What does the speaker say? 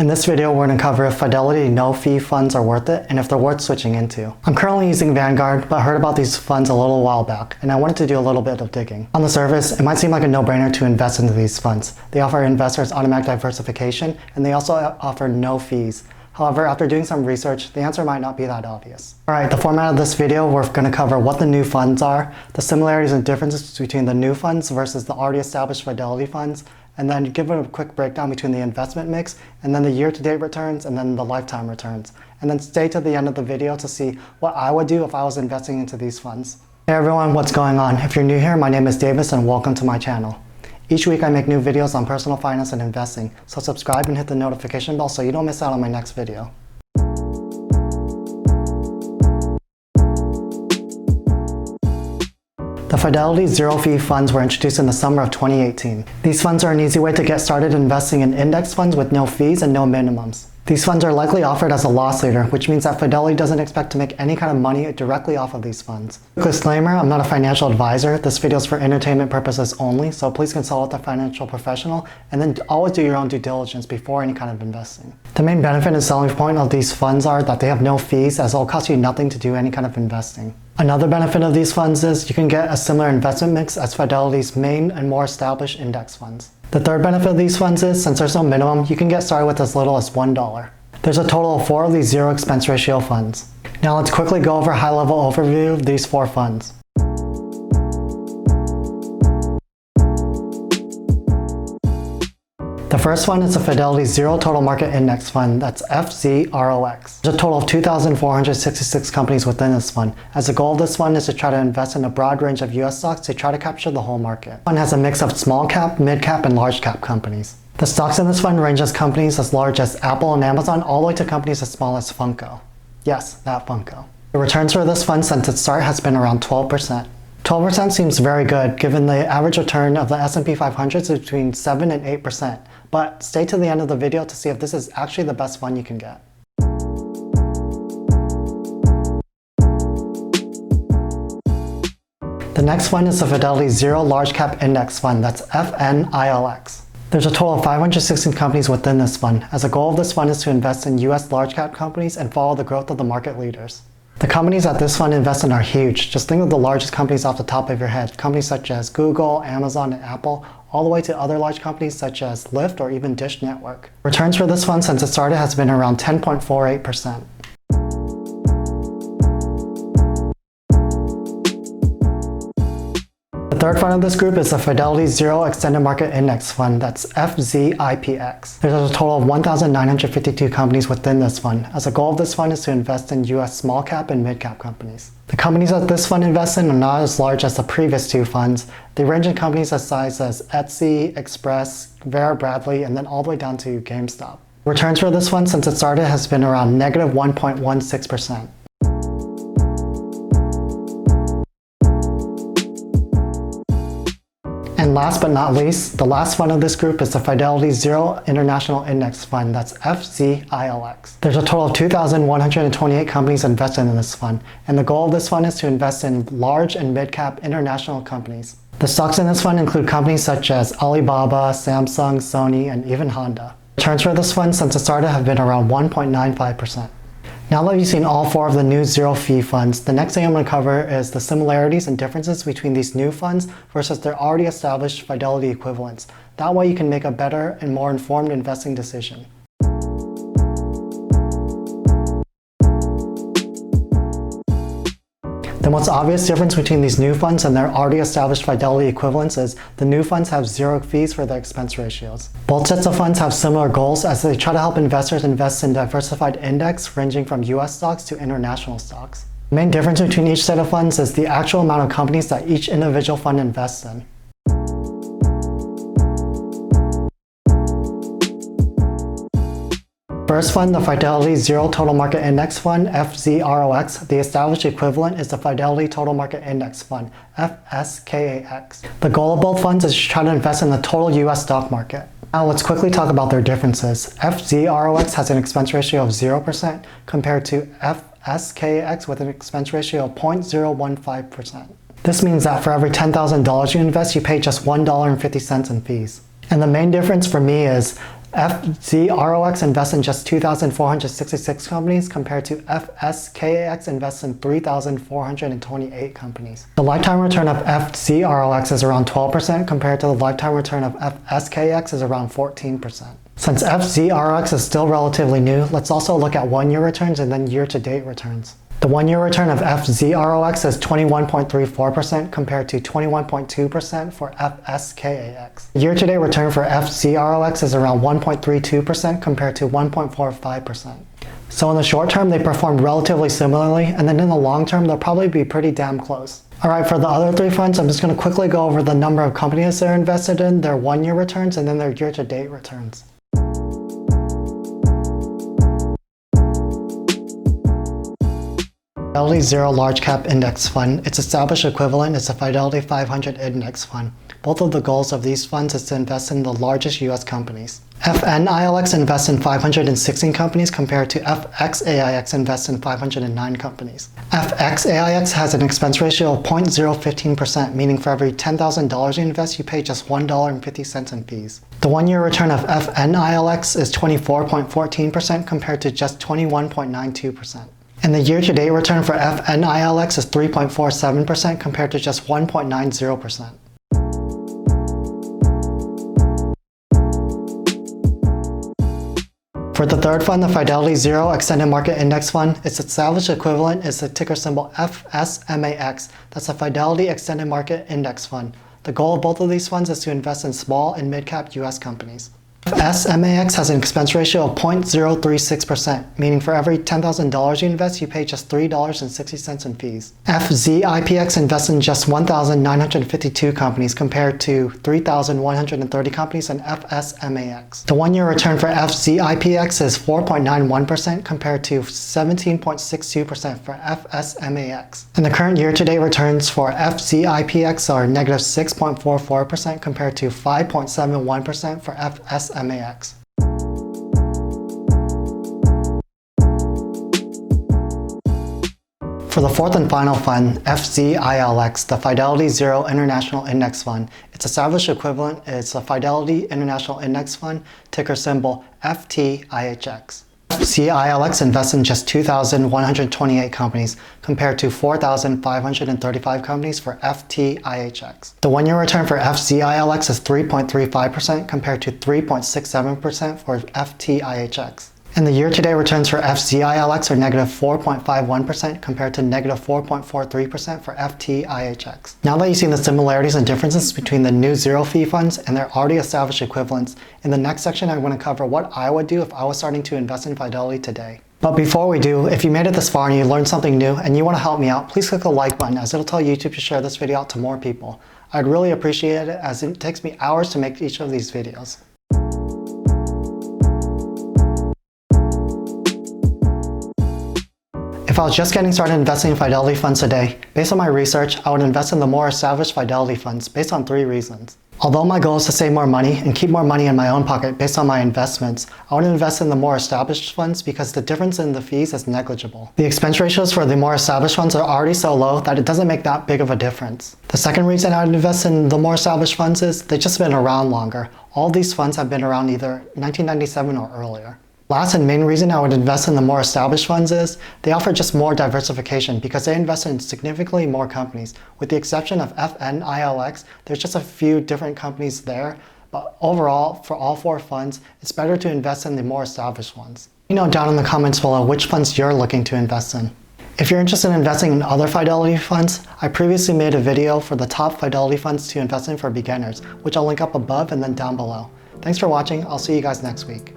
In this video, we're going to cover if Fidelity no-fee funds are worth it and if they're worth switching into. I'm currently using Vanguard, but I heard about these funds a little while back, and I wanted to do a little bit of digging. On the surface, it might seem like a no-brainer to invest into these funds. They offer investors automatic diversification, and they also offer no fees. However, after doing some research, the answer might not be that obvious. Alright, the format of this video, we're going to cover what the new funds are, the similarities and differences between the new funds versus the already established Fidelity funds, and then give it a quick breakdown between the investment mix, and then the year-to-date returns, and then the lifetime returns. And then stay to the end of the video to see what I would do if I was investing into these funds. Hey everyone, what's going on? If you're new here, my name is Davis and welcome to my channel. Each week I make new videos on personal finance and investing, so subscribe and hit the notification bell so you don't miss out on my next video. The Fidelity Zero Fee Funds were introduced in the summer of 2018. These funds are an easy way to get started investing in index funds with no fees and no minimums. These funds are likely offered as a loss leader, which means that Fidelity doesn't expect to make any kind of money directly off of these funds. Disclaimer, I'm not a financial advisor. This video is for entertainment purposes only, so please consult with a financial professional and then always do your own due diligence before any kind of investing. The main benefit and selling point of these funds are that they have no fees, as it'll cost you nothing to do any kind of investing. Another benefit of these funds is you can get a similar investment mix as Fidelity's main and more established index funds. The third benefit of these funds is, since there's no minimum, you can get started with as little as $1. There's a total of 4 of these zero expense ratio funds. Now let's quickly go over a high-level overview of these 4 funds. The first one is the Fidelity Zero Total Market Index Fund, that's FZROX. There's a total of 2,466 companies within this fund, as the goal of this fund is to try to invest in a broad range of US stocks to try to capture the whole market. The fund has a mix of small cap, mid cap, and large cap companies. The stocks in this fund range as companies as large as Apple and Amazon all the way to companies as small as Funko. Yes, that Funko. The returns for this fund since its start has been around 12%. 12% seems very good given the average return of the S&P 500 is between 7 and 8%, but stay to the end of the video to see if this is actually the best fund you can get. The next fund is the Fidelity Zero Large Cap Index Fund, that's FNILX. There's a total of 516 companies within this fund, as the goal of this fund is to invest in US large cap companies and follow the growth of the market leaders. The companies that this fund invests in are huge. Just think of the largest companies off the top of your head. Companies such as Google, Amazon, and Apple, all the way to other large companies such as Lyft or even Dish Network. Returns for this fund since it started has been around 10.48%. The third fund of this group is the Fidelity Zero Extended Market Index Fund, that's FZIPX. There's a total of 1,952 companies within this fund, as the goal of this fund is to invest in US small cap and mid cap companies. The companies that this fund invests in are not as large as the previous 2 funds. They range in companies as size as Etsy, Express, Vera Bradley, and then all the way down to GameStop. Returns for this fund since it started has been around negative 1.16%. And last but not least, the last fund of this group is the Fidelity Zero International Index Fund, that's FZILX. There's a total of 2,128 companies invested in this fund, and the goal of this fund is to invest in large and mid-cap international companies. The stocks in this fund include companies such as Alibaba, Samsung, Sony, and even Honda. Returns for this fund since it started have been around 1.95%. Now that you've seen all 4 of the new zero fee funds, the next thing I'm going to cover is the similarities and differences between these new funds versus their already established Fidelity equivalents. That way you can make a better and more informed investing decision. The most obvious difference between these new funds and their already established Fidelity equivalents is the new funds have 0 fees for their expense ratios. Both sets of funds have similar goals as they try to help investors invest in diversified index ranging from US stocks to international stocks. The main difference between each set of funds is the actual amount of companies that each individual fund invests in. First fund, the Fidelity Zero Total Market Index Fund, FZROX. The established equivalent is the Fidelity Total Market Index Fund, FSKAX. The goal of both funds is to try to invest in the total US stock market. Now let's quickly talk about their differences. FZROX has an expense ratio of 0% compared to FSKAX with an expense ratio of 0.015%. This means that for every $10,000 you invest, you pay just $1.50 in fees. And the main difference for me is FZROX invests in just 2,466 companies compared to FSKAX invests in 3,428 companies. The lifetime return of FZROX is around 12% compared to the lifetime return of FSKAX is around 14%. Since FZROX is still relatively new, let's also look at one-year returns and then year-to-date returns. The one-year return of FZROX is 21.34% compared to 21.2% for FSKAX. The year-to-date return for FZROX is around 1.32% compared to 1.45%. So in the short term, they performed relatively similarly, and then in the long term, they'll probably be pretty damn close. Alright, for the other three funds, I'm just going to quickly go over the number of companies they're invested in, their one-year returns, and then their year-to-date returns. Fidelity Zero Large Cap Index Fund. Its established equivalent is the Fidelity 500 Index Fund. Both of the goals of these funds is to invest in the largest US companies. FNILX invests in 516 companies compared to FXAIX invests in 509 companies. FXAIX has an expense ratio of 0.015%, meaning for every $10,000 you invest, you pay just $1.50 in fees. The one-year return of FNILX is 24.14% compared to just 21.92%. And the year-to-date return for FNILX is 3.47% compared to just 1.90%. For the third fund, the Fidelity Zero Extended Market Index Fund, its established equivalent is the ticker symbol FSMAX. That's the Fidelity Extended Market Index Fund. The goal of both of these funds is to invest in small and mid-cap US companies. FSMAX has an expense ratio of 0.036%, meaning for every $10,000 you invest, you pay just $3.60 in fees. FZIPX invests in just 1,952 companies compared to 3,130 companies in FSMAX. The one-year return for FZIPX is 4.91% compared to 17.62% for FSMAX. And the current year-to-date returns for FZIPX are negative 6.44% compared to 5.71% for FSMAX. For the fourth and final fund, FZILX, the Fidelity Zero International Index Fund, its established equivalent is the Fidelity International Index Fund, ticker symbol FTIHX. FZILX invests in just 2,128 companies compared to 4,535 companies for FTIHX. The one-year return for FZILX is 3.35% compared to 3.67% for FTIHX. And the year-to-date returns for FZILX are negative 4.51% compared to negative 4.43% for FTIHX. Now that you've seen the similarities and differences between the new zero-fee funds and their already established equivalents, in the next section I want to cover what I would do if I was starting to invest in Fidelity today. But before we do, if you made it this far and you learned something new and you want to help me out, please click the like button as it'll tell YouTube to share this video out to more people. I'd really appreciate it as it takes me hours to make each of these videos. If I was just getting started investing in Fidelity funds today, based on my research, I would invest in the more established Fidelity funds based on three reasons. Although my goal is to save more money and keep more money in my own pocket based on my investments, I would invest in the more established funds because the difference in the fees is negligible. The expense ratios for the more established funds are already so low that it doesn't make that big of a difference. The second reason I would invest in the more established funds is they've just been around longer. All these funds have been around either 1997 or earlier. Last and main reason I would invest in the more established funds is they offer just more diversification because they invest in significantly more companies. With the exception of FNILX, there's just a few different companies there, but overall, for all four funds, it's better to invest in the more established ones. Let me know down in the comments below which funds you're looking to invest in. If you're interested in investing in other Fidelity funds, I previously made a video for the top Fidelity funds to invest in for beginners, which I'll link up above and then down below. Thanks for watching. I'll see you guys next week.